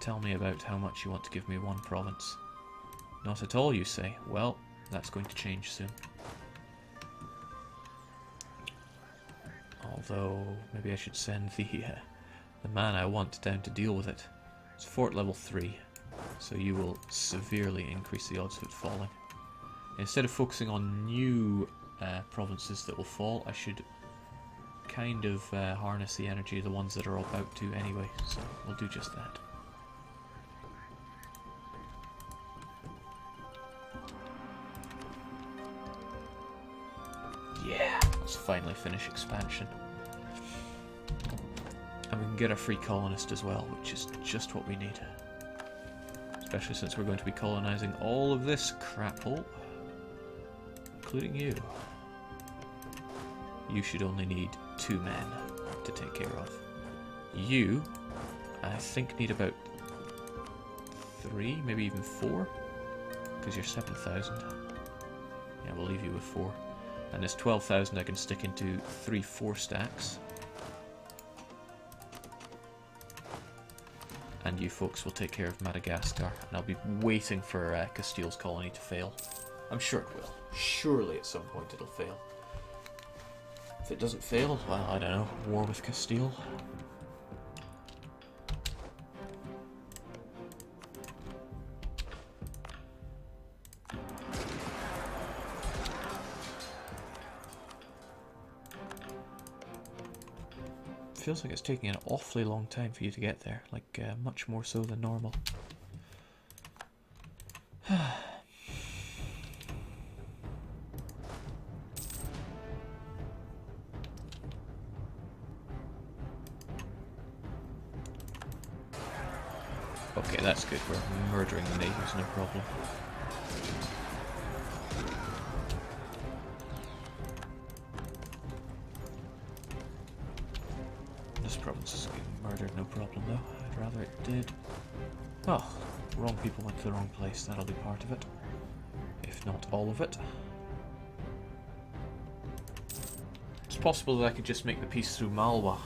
Tell me about how much you want to give me one province. Not at all, you say. Well, that's going to change soon. Although, maybe I should send the man I want down to deal with it. It's fort level 3, so you will severely increase the odds of it falling. Instead of focusing on new provinces that will fall, I should kind of harness the energy of the ones that are about to anyway, so we'll do just that. Yeah, let's finally finish expansion. And we can get a free colonist as well, which is just what we need. Especially since we're going to be colonizing all of this crap hole, including you. You should only need 2 men to take care of. You, I think, need about 3, maybe even 4, because you're 7,000. Yeah, we'll leave you with 4. And this 12,000 I can stick into 3 4-stacks. And you folks will take care of Madagascar. And I'll be waiting for Castile's colony to fail. I'm sure it will. Surely at some point it'll fail. If it doesn't fail, well, I don't know, war with Castile. Feels like it's taking an awfully long time for you to get there, like much more so than normal. Okay, that's good. We're murdering the natives, no problem. This province is getting murdered, no problem though. I'd rather it did. Oh, wrong people went to the wrong place. That'll be part of it, if not all of it. It's possible that I could just make the peace through Malwa.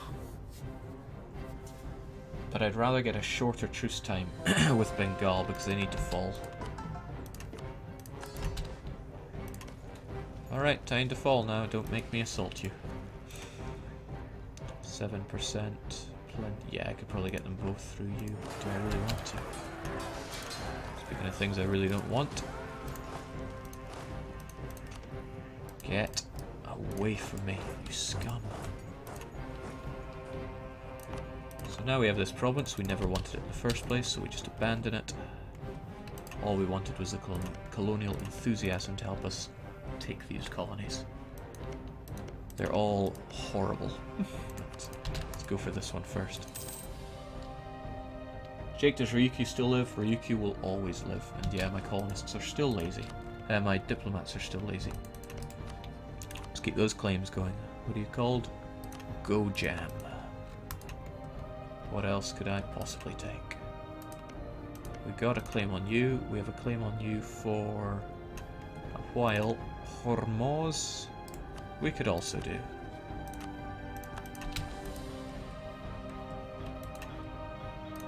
But I'd rather get a shorter truce time with Bengal because they need to fall. Alright, time to fall now. Don't make me assault you. 7%. Yeah, I could probably get them both through you. Do I really want to? Speaking of things I really don't want. Get away from me, you scum. So now we have this province. We never wanted it in the first place, so we just abandon it. All we wanted was the colonial enthusiasm to help us take these colonies. They're all horrible. Let's go for this one first. Jake, does Ryukyu still live? Ryukyu will always live. And yeah, my colonists are still lazy. My diplomats are still lazy. Let's keep those claims going. What are you called? Go Jam. What else could I possibly take? We got a claim on you. We have a claim on you for a while. Hormuz, we could also do.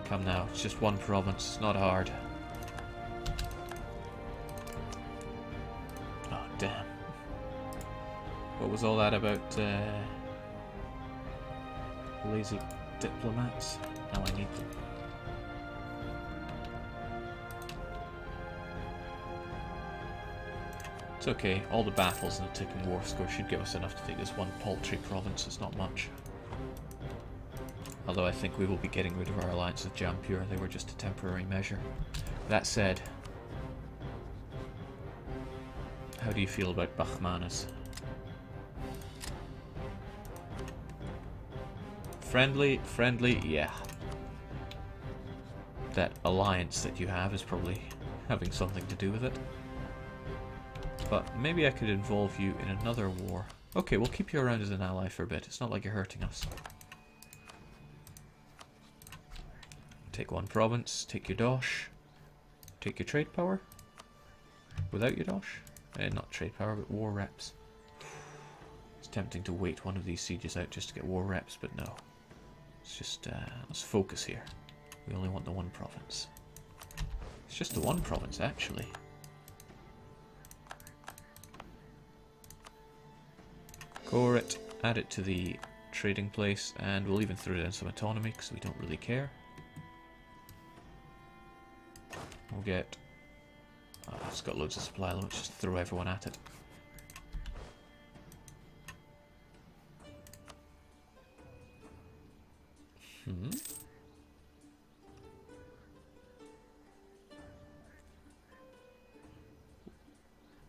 Come now, it's just one province, it's not hard. Oh, damn. What was all that about lazy diplomats? Now I need them. It's okay, all the battles and the ticking war score should give us enough to take this one paltry province. It's not much. Although I think we will be getting rid of our alliance with Jampur. They were just a temporary measure. That said, how do you feel about Bakhmanas? Friendly, yeah. That alliance that you have is probably having something to do with it. But maybe I could involve you in another war. Okay, we'll keep you around as an ally for a bit. It's not like you're hurting us. Take one province, take your dosh, take your trade power. Without your dosh? Not trade power, but war reps. It's tempting to wait one of these sieges out just to get war reps, but no. It's just, let's focus here. We only want the one province. It's just the one province, actually. Core it, add it to the trading place, and we'll even throw in some autonomy because we don't really care. We'll get... Oh, it's got loads of supply, let's just throw everyone at it.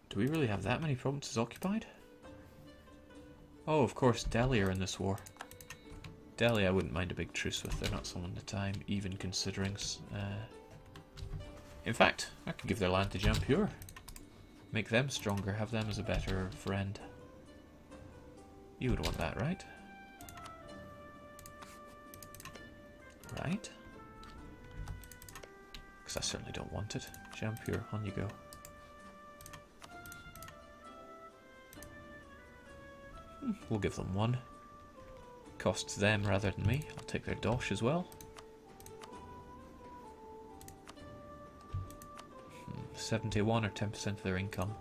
Do we really have that many provinces occupied? Oh, of course, Delhi are in this war. Delhi I wouldn't mind a big truce with, they're not someone at the time, even considering... In fact, I could give their land to Jampur. Make them stronger, have them as a better friend. You would want that, right? Right? Because I certainly don't want it. Jampur, on you go. We'll give them one. Costs them rather than me. I'll take their dosh as well. 71 or 10% of their income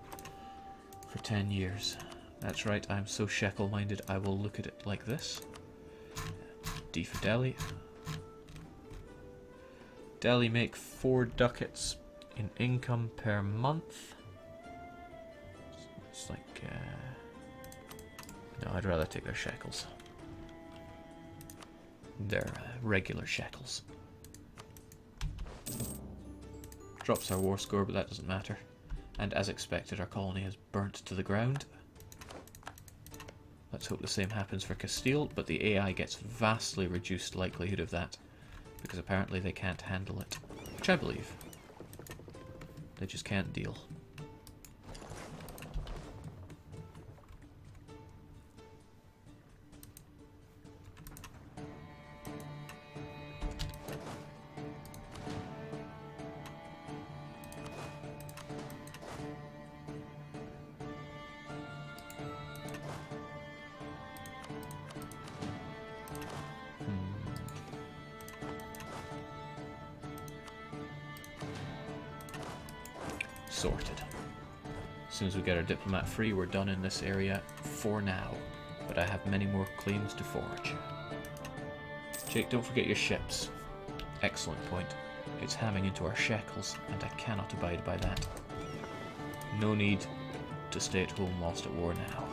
for 10 years. That's right, I'm so shekel minded I will look at it like this. D for Delhi. Delhi make 4 ducats in income per month. It's like... No, I'd rather take their shekels. Their regular shekels. Drops our war score, but that doesn't matter. And as expected, our colony is burnt to the ground. Let's hope the same happens for Castile, but the AI gets vastly reduced likelihood of that, because apparently they can't handle it. Which I believe. They just can't deal. Sorted. As soon as we get our diplomat free, we're done in this area for now. But I have many more claims to forge. Jake, don't forget your ships. Excellent point. It's hamming into our shekels, and I cannot abide by that. No need to stay at home whilst at war now.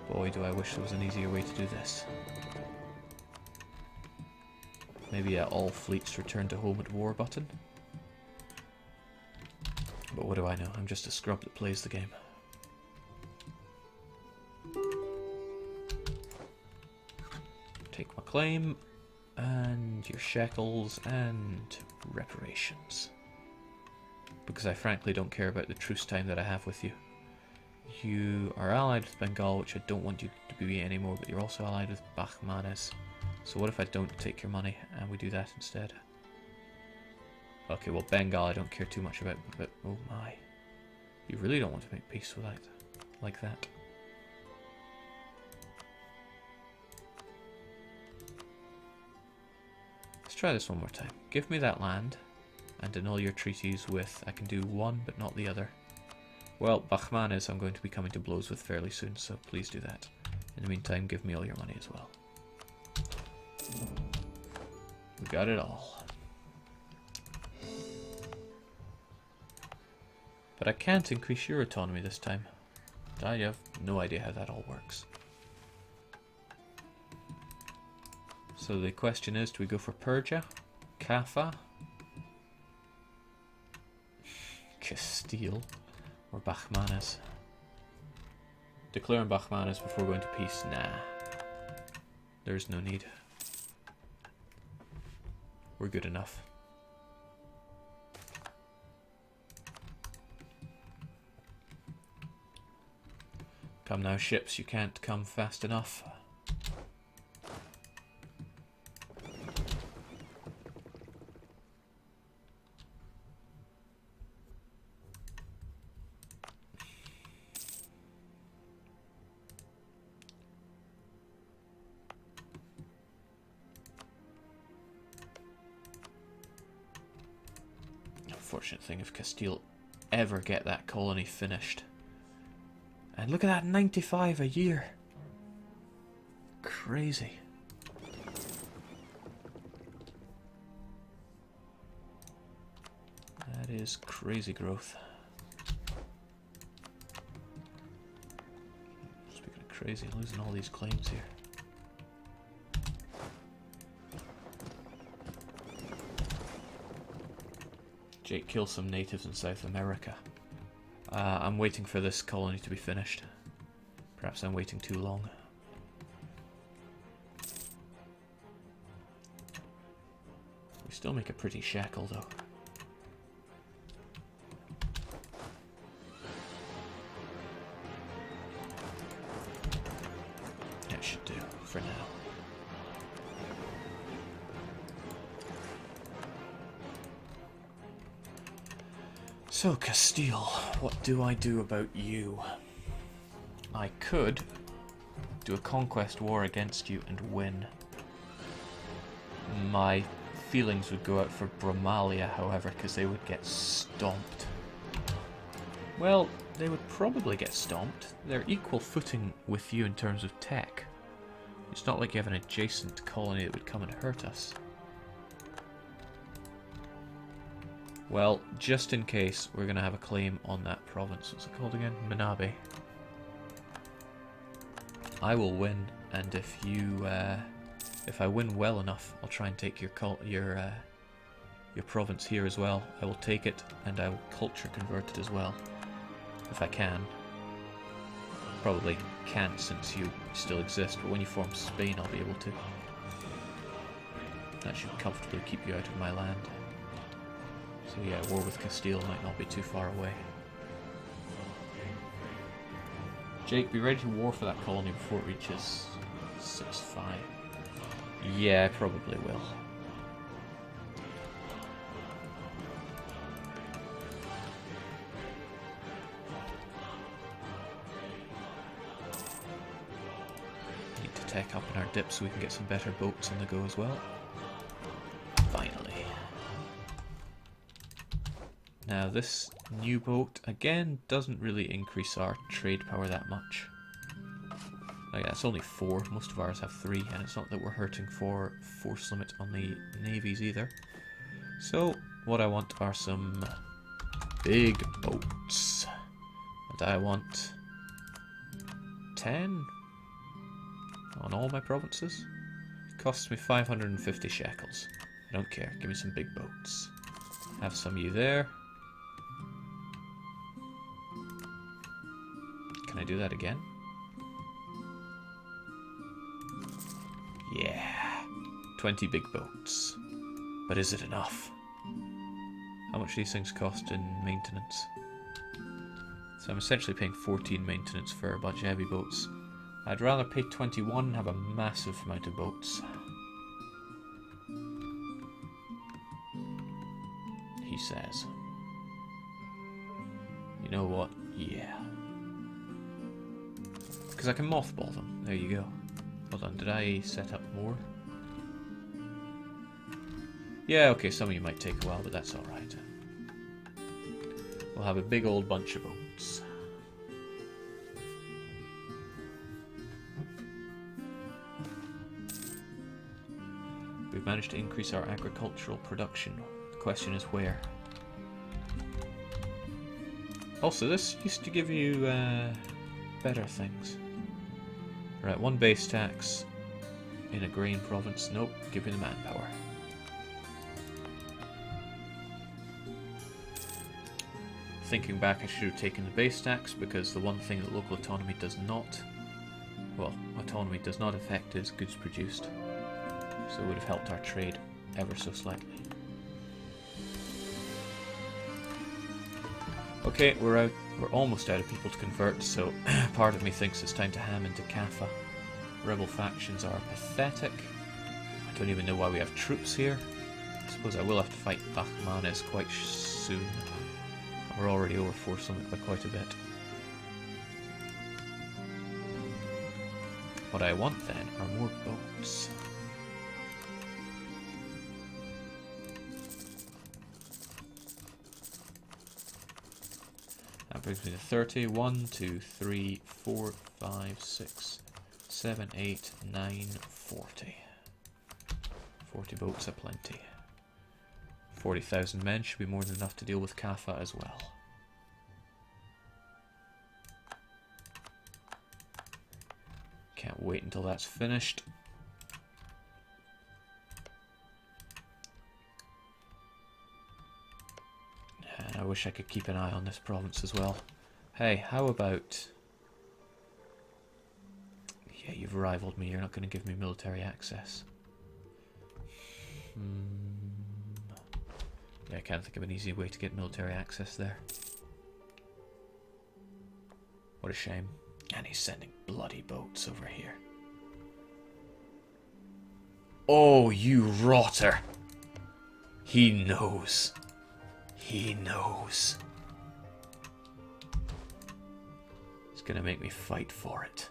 Boy, do I wish there was an easier way to do this. Maybe all fleets return to home at war button? But what do I know? I'm just a scrub that plays the game. Take my claim, and your shekels, and reparations. Because I frankly don't care about the truce time that I have with you. You are allied with Bengal, which I don't want you to be anymore, but you're also allied with Bahmanes. So what if I don't take your money, and we do that instead? Okay, well, Bengal I don't care too much about, but oh my. You really don't want to make peace with that, like that. Let's try this one more time. Give me that land, and annul your treaties with, I can do one, but not the other. Well, Bahmanes I'm going to be coming to blows with fairly soon, so please do that. In the meantime, give me all your money as well. We got it all. But I can't increase your autonomy this time. I have no idea how that all works. So the question is, do we go for Persia? Kaffa? Castile? Or Bahmanes? Declaring Bahmanes before going to peace? Nah. There's no need. We're good enough. Come now, ships, you can't come fast enough. unfortunate thing if Castile ever get that colony finished. And look at that, 95 a year. Crazy. That is crazy growth. Speaking of crazy, I'm losing all these claims here. Jake, kill some natives in South America. I'm waiting for this colony to be finished. Perhaps I'm waiting too long. We still make a pretty shekel though. That should do for now. So, Castile, what do I do about you? I could do a conquest war against you and win. My feelings would go out for Bromalia, however, because they would get stomped. Well, they would probably get stomped. They're equal footing with you in terms of tech. It's not like you have an adjacent colony that would come and hurt us. Well, just in case, we're going to have a claim on that province. What's it called again? Manabe. I will win, and if you, if I win well enough, I'll try and take your province here as well. I will take it, and I will culture convert it as well, if I can. Probably can't since you still exist, but when you form Spain, I'll be able to. That should comfortably keep you out of my land. So yeah, war with Castile might not be too far away. Jake, be ready to war for that colony before it reaches 6-5. Yeah, I probably will. Need to tech up in our dips so we can get some better boats on the go as well. Finally. Now this new boat, again, doesn't really increase our trade power that much. Oh yeah, it's only 4, most of ours have 3, and it's not that we're hurting for force limit on the navies either. So, what I want are some big boats. And I want 10 on all my provinces. It costs me 550 shekels. I don't care, give me some big boats. Have some of you there. Can I do that again? Yeah. 20 big boats. But is it enough? How much do these things cost in maintenance? So I'm essentially paying 14 maintenance for a bunch of heavy boats. I'd rather pay 21 and have a massive amount of boats. He says. You know what? Yeah. Because I can mothball them. There you go. Hold on, did I set up more? Yeah, okay, some of you might take a while, but that's alright. We'll have a big old bunch of boats. We've managed to increase our agricultural production. The question is where? Also, this used to give you better things. Right, 1 base tax in a grain province. Nope, give me the manpower. Thinking back, I should have taken the base tax because the one thing that local autonomy does not, well, autonomy does not affect is goods produced. So it would have helped our trade ever so slightly. Okay, we're out. We're almost out of people to convert, so part of me thinks it's time to ham into Kaffa. Rebel factions are pathetic. I don't even know why we have troops here. I suppose I will have to fight Bachmanes quite soon. We're already over force limit by quite a bit. What I want then are more boats. Brings me to 30. 1, 2, 3, 4, 5, 6, 7, 8, 9, 40. 40 boats are plenty. 40,000 men should be more than enough to deal with Kaffa as well. Can't wait until that's finished. And I wish I could keep an eye on this province as well. Hey, how about... Yeah, you've rivaled me. You're not going to give me military access. Yeah, I can't think of an easy way to get military access there. What a shame. And he's sending bloody boats over here. Oh, you rotter! He knows. He knows. He's gonna make me fight for it.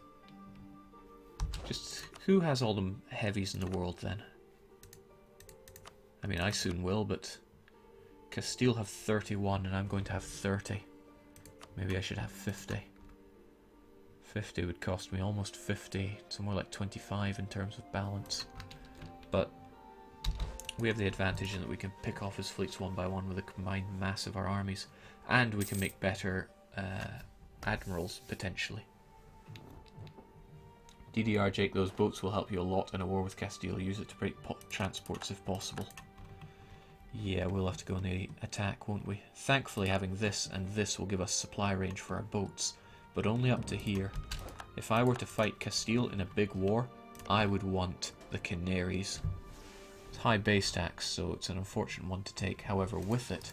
Just, who has all the heavies in the world then? I mean, I soon will, but Castile have 31 and I'm going to have 30. Maybe I should have 50. 50 would cost me almost 50, somewhere like 25 in terms of balance. But we have the advantage in that we can pick off his fleets one by one with a combined mass of our armies, and we can make better admirals, potentially. DDR Jake, those boats will help you a lot in a war with Castile. Use it to break transports if possible. Yeah, we'll have to go on the attack, won't we? Thankfully, having this and this will give us supply range for our boats, but only up to here. If I were to fight Castile in a big war, I would want the Canaries. It's high base tax, so it's an unfortunate one to take. However, with it...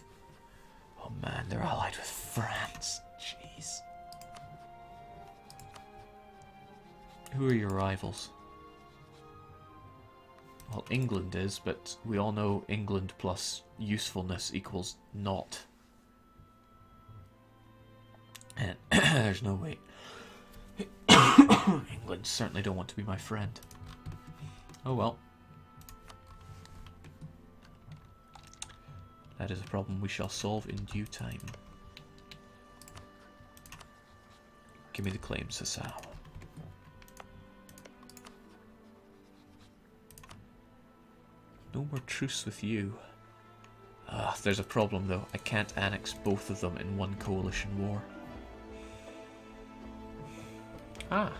Oh man, they're allied with France. Jeez. Who are your rivals? Well, England is, but we all know England plus usefulness equals naught. And there's no way. England certainly don't want to be my friend. Oh well. That is a problem we shall solve in due time. Give me the claims, Sassau. No more truce with you. There's a problem though. I can't annex both of them in one coalition war. I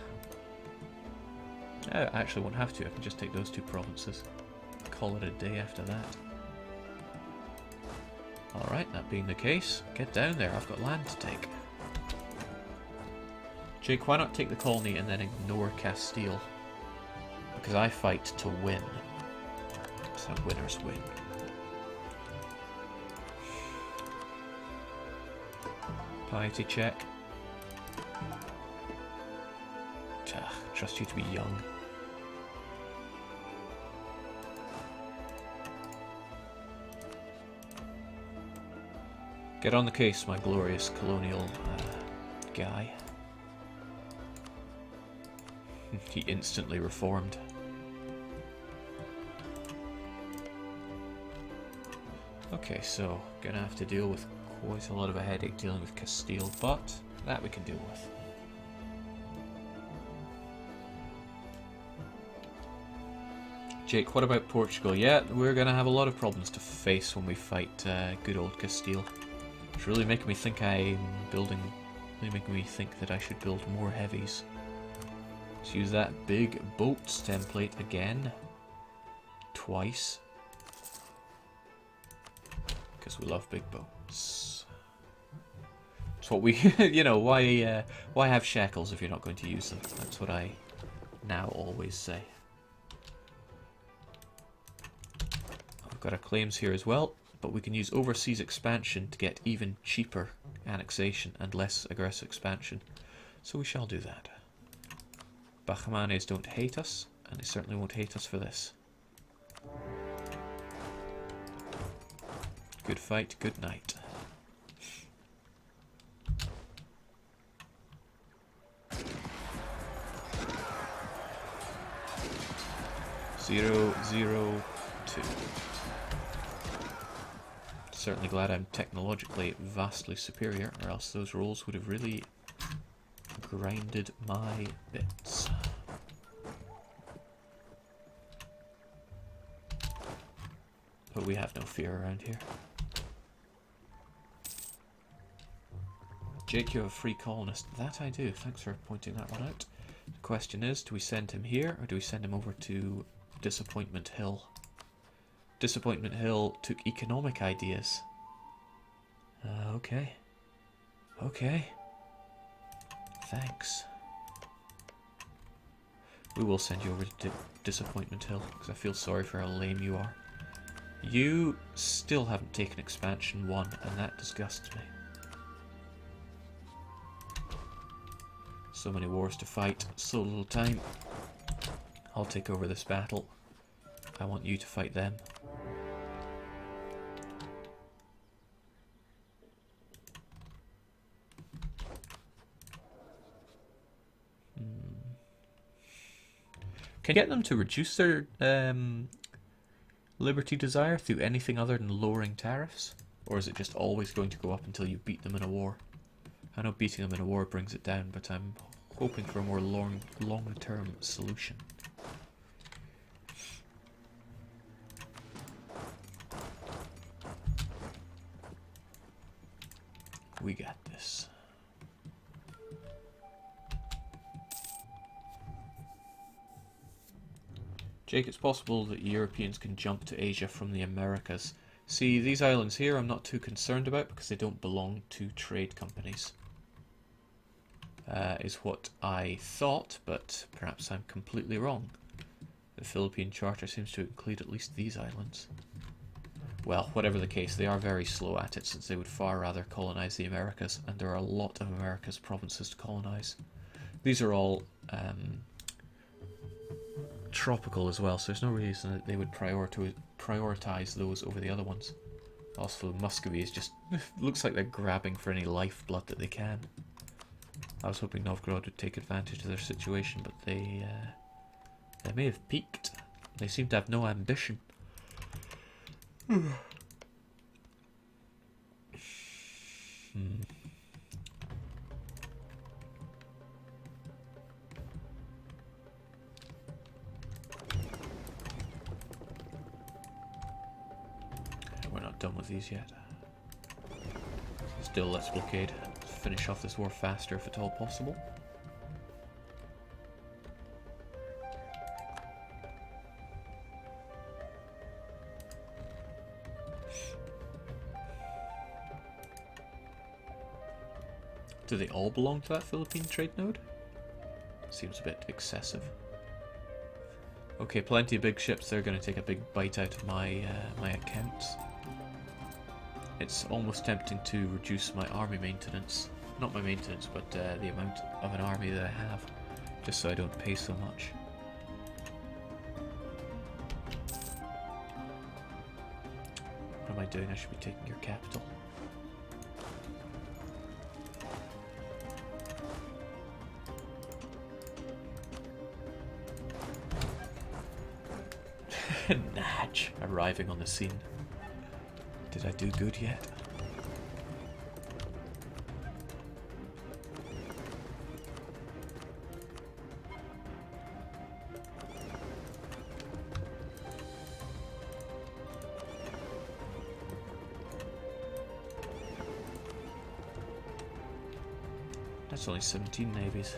actually won't have to. I can just take those two provinces. Call it a day after that. Alright, that being the case, get down there. I've got land to take. Jake, why not take the colony and then ignore Castile? Because I fight to win. That's how winners win. Piety check. Trust you to be young. Get on the case, my glorious colonial guy. He instantly reformed. Okay, so gonna have to deal with quite a lot of a headache dealing with Castile, but that we can deal with. Jake, what about Portugal? Yeah, we're gonna have a lot of problems to face when we fight good old Castile. It's really making me think making me think that I should build more heavies. Let's use that big boats template again. Twice. Because we love big boats. It's what we, you know, why have shekels if you're not going to use them? That's what I now always say. We've got our claims here as well, but we can use overseas expansion to get even cheaper annexation and less aggressive expansion. So we shall do that. Bahmanes don't hate us, and they certainly won't hate us for this. Good fight, good night. certainly glad I'm technologically vastly superior, or else those rolls would have really grinded my bits. But we have no fear around here. Jake, you have a free colonist. That I do. Thanks for pointing that one out. The question is, do we send him here, or do we send him over to Disappointment Hill? Disappointment Hill took economic ideas. Okay. Okay. Thanks. We will send you over to Disappointment Hill, because I feel sorry for how lame you are. You still haven't taken Expansion 1, and that disgusts me. So many wars to fight, so little time. I'll take over this battle. I want you to fight them. Can you get them to reduce their liberty desire through anything other than lowering tariffs? Or is it just always going to go up until you beat them in a war? I know beating them in a war brings it down, but I'm hoping for a more long-term solution. We got this. Jake, it's possible that Europeans can jump to Asia from the Americas. See, these islands here I'm not too concerned about because they don't belong to trade companies. Is what I thought, but perhaps I'm completely wrong. The Philippine Charter seems to include at least these islands. Well, whatever the case, they are very slow at it since they would far rather colonize the Americas, and there are a lot of America's provinces to colonize. These are all tropical as well, so there's no reason that they would prioritize those over the other ones. Also, Muscovy is just looks like they're grabbing for any lifeblood that they can. I was hoping Novgorod would take advantage of their situation, but they may have peaked. They seem to have no ambition. We're not done with these yet. Still, let's blockade. Finish off this war faster if at all possible. Do they all belong to that Philippine trade node? Seems a bit excessive. Okay, plenty of big ships. They're going to take a big bite out of my my accounts. It's almost tempting to reduce my army maintenance. Not my maintenance, but the amount of an army that I have. Just so I don't pay so much. What am I doing? I should be taking your capital. Natch arriving on the scene. Did I do good yet? That's only 17 navies.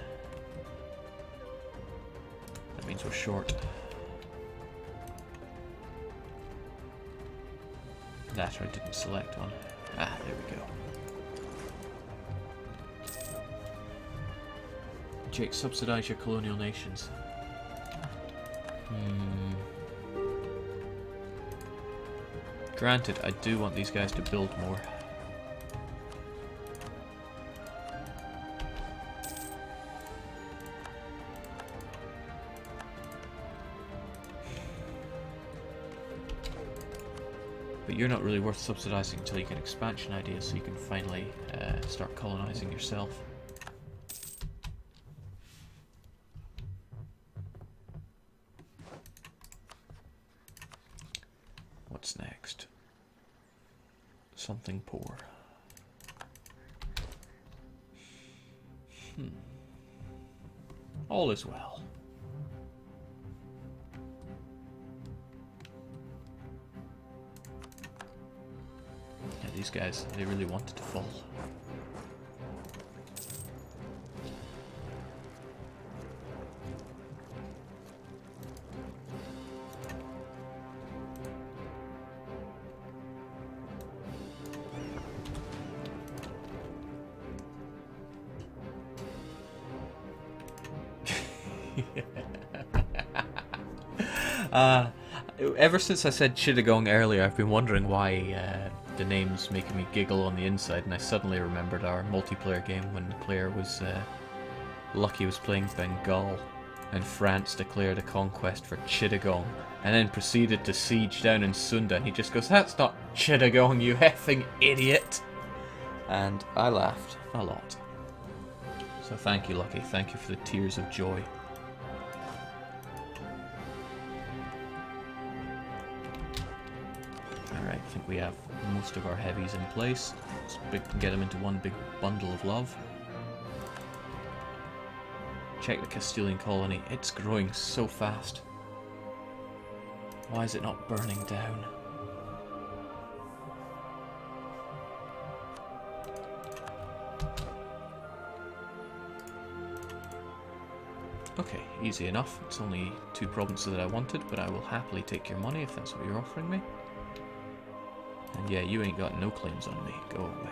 That means we're short. That or I didn't select one. Ah, there we go. Jake, subsidize your colonial nations. Granted, I do want these guys to build more. But you're not really worth subsidizing until you get expansion ideas, so you can finally start colonizing yourself. What's next? something poor. All is well. Yeah, these guys, they really wanted to fall. Ever since I said Chittagong earlier, I've been wondering why the name's making me giggle on the inside, and I suddenly remembered our multiplayer game when the player was Lucky was playing Bengal, and France declared a conquest for Chittagong, and then proceeded to siege down in Sunda, and he just goes, "That's not Chittagong, you effing idiot!" And I laughed a lot. So thank you, Lucky. Thank you for the tears of joy. Alright, I think we have most of our heavies in place. Let's get them into one big bundle of love. Check the Castilian colony. It's growing so fast. Why is it not burning down? Okay, easy enough. It's only 2 provinces that I wanted, but I will happily take your money if that's what you're offering me. And yeah, you ain't got no claims on me. Go away.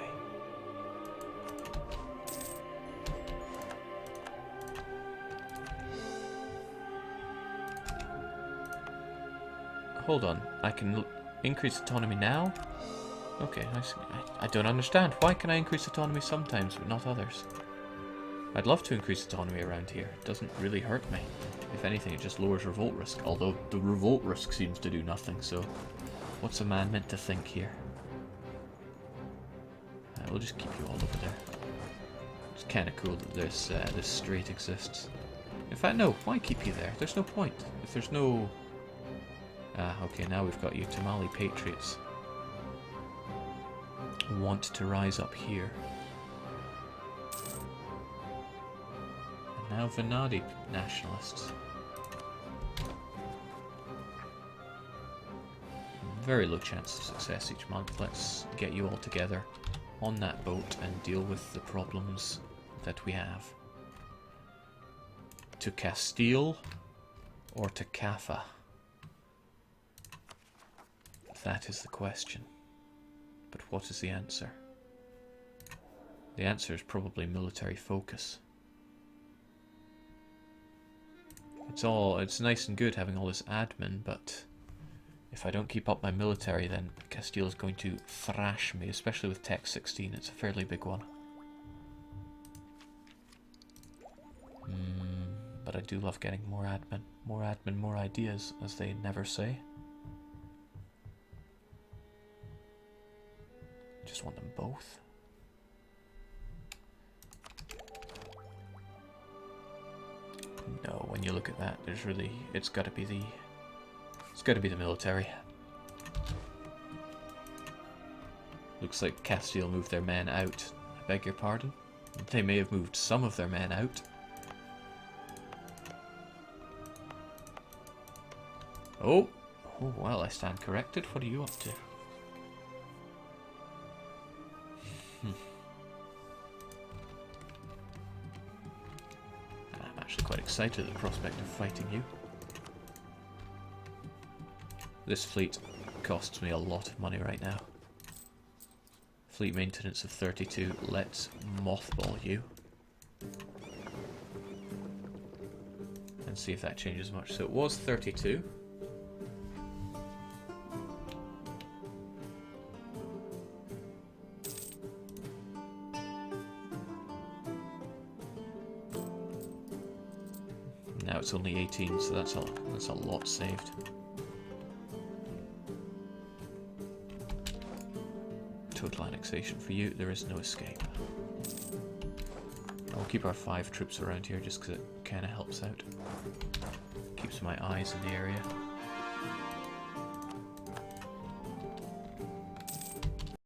Hold on, I can increase autonomy now? Okay, I don't understand. Why can I increase autonomy sometimes, but not others? I'd love to increase autonomy around here. It doesn't really hurt me. If anything, it just lowers revolt risk, although the revolt risk seems to do nothing, so what's a man meant to think here? We'll just keep you all over there. It's kind of cool that this strait exists. In fact, no, why keep you there? There's no point. If there's no... okay, now we've got you. Tamale patriots want to rise up here. And now Venadi nationalists. Very low chance of success each month. Let's get you all together on that boat and deal with the problems that we have. To Castile or to Kaffa? That is the question. But what is the answer? The answer is probably military focus. It's nice and good having all this admin, but if I don't keep up my military, then Castile is going to thrash me, especially with Tech 16. It's a fairly big one. But I do love getting more admin. More admin, more ideas, as they never say. Just want them both. No, when you look at that, there's really... It's got to be the military. Looks like Castile moved their men out. I beg your pardon? They may have moved some of their men out. Oh! Oh, well, I stand corrected. What are you up to? I'm actually quite excited at the prospect of fighting you. This fleet costs me a lot of money right now. Fleet maintenance of 32. Let's mothball you. And see if that changes much. So it was 32. Now it's only 18, so that's a lot saved. Total annexation for you. There is no escape. I'll keep our 5 troops around here just because it kind of helps out. Keeps my eyes in the area.